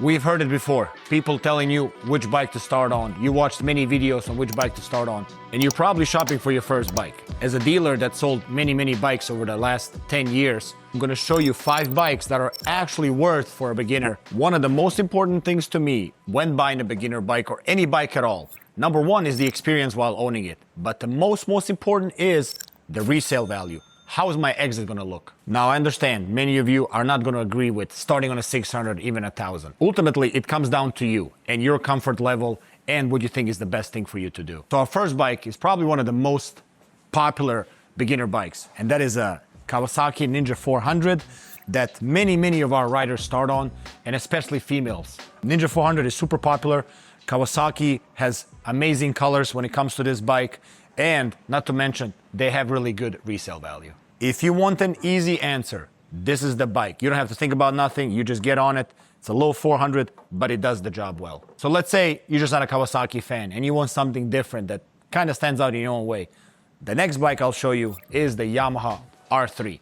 We've heard it before. People telling you which bike to start on. You watched many videos on which bike to start on. And you're probably shopping for your first bike. As a dealer that sold many bikes over the last 10 years, I'm gonna show you 5 bikes that are actually worth for a beginner. One of the most important things to me when buying a beginner bike or any bike at all, number 1 is the experience while owning it. But the most important is the resale value. How is my exit gonna look? Now, I understand many of you are not gonna agree with starting on a 600, even 1,000. Ultimately, it comes down to you and your comfort level and what you think is the best thing for you to do. So our first bike is probably one of the most popular beginner bikes, and that is a Kawasaki Ninja 400 that many of our riders start on, and especially females. Ninja 400 is super popular. Kawasaki has amazing colors when it comes to this bike, and not to mention, they have really good resale value. If you want an easy answer, this is the bike. You don't have to think about nothing. You just get on it. It's a low 400, but it does the job well. So let's say you're just not a Kawasaki fan and you want something different that kind of stands out in your own way. The next bike I'll show you is the Yamaha R3.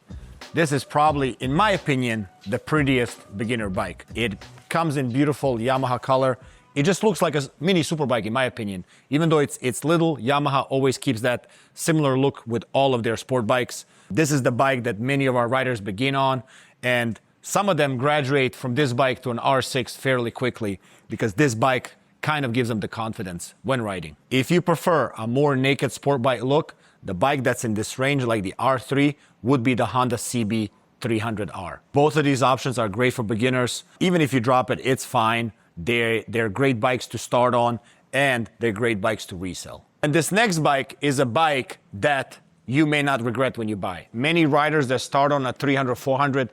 This is probably, in my opinion, the prettiest beginner bike. It comes in beautiful Yamaha color. It just looks like a mini superbike, in my opinion. Even though it's little, Yamaha always keeps that similar look with all of their sport bikes. This is the bike that many of our riders begin on, and some of them graduate from this bike to an R6 fairly quickly because this bike kind of gives them the confidence when riding. If you prefer a more naked sport bike look, the bike that's in this range, like the R3, would be the Honda CB 300R. Both of these options are great for beginners. Even if you drop it, it's fine. They're great bikes to start on, and they're great bikes to resell. And this next bike is a bike that you may not regret when you buy. Many riders that start on a 300, 400,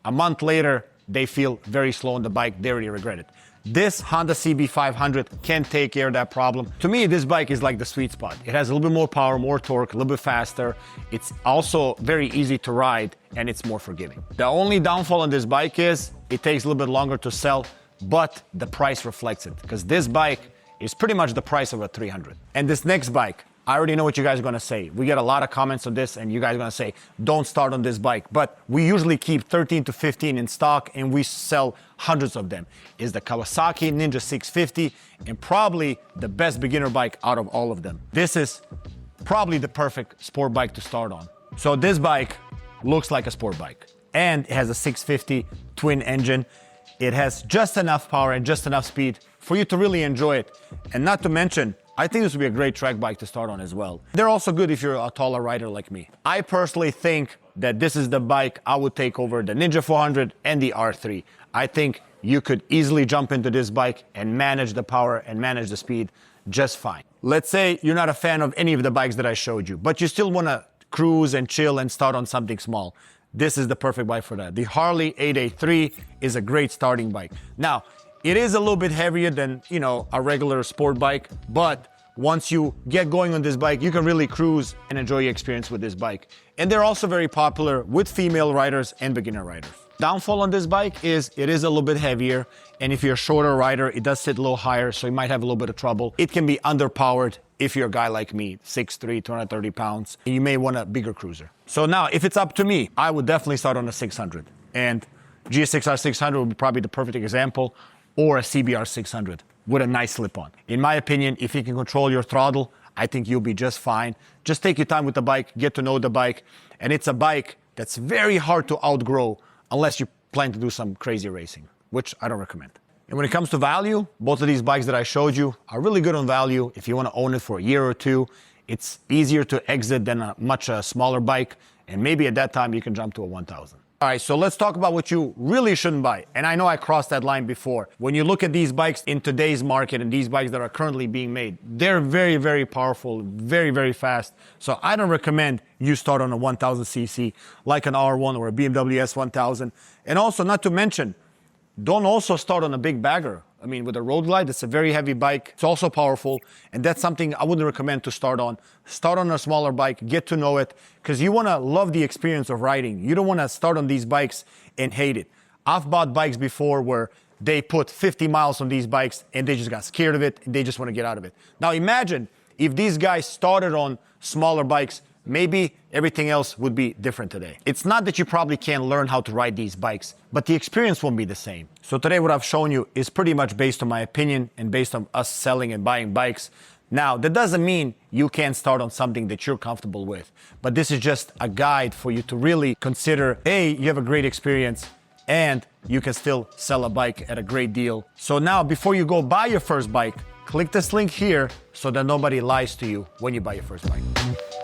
a month later, they feel very slow on the bike. They already regret it. This Honda CB 500 can take care of that problem. To me, this bike is like the sweet spot. It has a little bit more power, more torque, a little bit faster. It's also very easy to ride, and it's more forgiving. The only downfall on this bike is it takes a little bit longer to sell, but the price reflects it, because this bike is pretty much the price of a 300. And this next bike, I already know what you guys are gonna say. We get a lot of comments on this, and you guys are gonna say, don't start on this bike. But we usually keep 13 to 15 in stock, and we sell hundreds of them. Is the Kawasaki Ninja 650, and probably the best beginner bike out of all of them. This is probably the perfect sport bike to start on. So this bike looks like a sport bike, and it has a 650 twin engine. It has just enough power and just enough speed for you to really enjoy it. And not to mention, I think this would be a great track bike to start on as well. They're also good if you're a taller rider like me. I personally think that this is the bike I would take over the Ninja 400 and the R3. I think you could easily jump into this bike and manage the power and manage the speed just fine. Let's say you're not a fan of any of the bikes that I showed you, but you still want to cruise and chill and start on something small. This is the perfect bike for that. The Harley 883 is a great starting bike. Now, it is a little bit heavier than, a regular sport bike, but once you get going on this bike, you can really cruise and enjoy your experience with this bike. And they're also very popular with female riders and beginner riders. Downfall on this bike is it is a little bit heavier, and if you're a shorter rider, it does sit a little higher, so you might have a little bit of trouble. It can be underpowered if you're a guy like me, 6'3", 230 pounds, and you may want a bigger cruiser. So now, if it's up to me, I would definitely start on a 600. And GSX-R 600 would be probably the perfect example, or a CBR 600 with a nice slip-on. In my opinion, if you can control your throttle, I think you'll be just fine. Just take your time with the bike, get to know the bike, and it's a bike that's very hard to outgrow unless you plan to do some crazy racing, which I don't recommend. And when it comes to value, both of these bikes that I showed you are really good on value. If you want to own it for a year or two, it's easier to exit than a much smaller bike, and maybe at that time you can jump to a 1000. All right, so let's talk about what you really shouldn't buy. And I know I crossed that line before. When you look at these bikes in today's market and these bikes that are currently being made, they're very powerful, very fast. So I don't recommend you start on a 1000cc like an R1 or a BMW S1000. And also, not to mention, don't also start on a big bagger. I mean, with a Road Glide, it's a very heavy bike. It's also powerful, and that's something I wouldn't recommend to start on. Start on a smaller bike, get to know it, because you want to love the experience of riding. You don't want to start on these bikes and hate it. I've bought bikes before where they put 50 miles on these bikes, and they just got scared of it, and they just want to get out of it. Now imagine if these guys started on smaller bikes maybe everything else would be different today. It's not that you probably can't learn how to ride these bikes, but the experience won't be the same. So today what I've shown you is pretty much based on my opinion and based on us selling and buying bikes. Now, that doesn't mean you can't start on something that you're comfortable with, but this is just a guide for you to really consider, A, you have a great experience, and you can still sell a bike at a great deal. So now, before you go buy your first bike, click this link here so that nobody lies to you when you buy your first bike.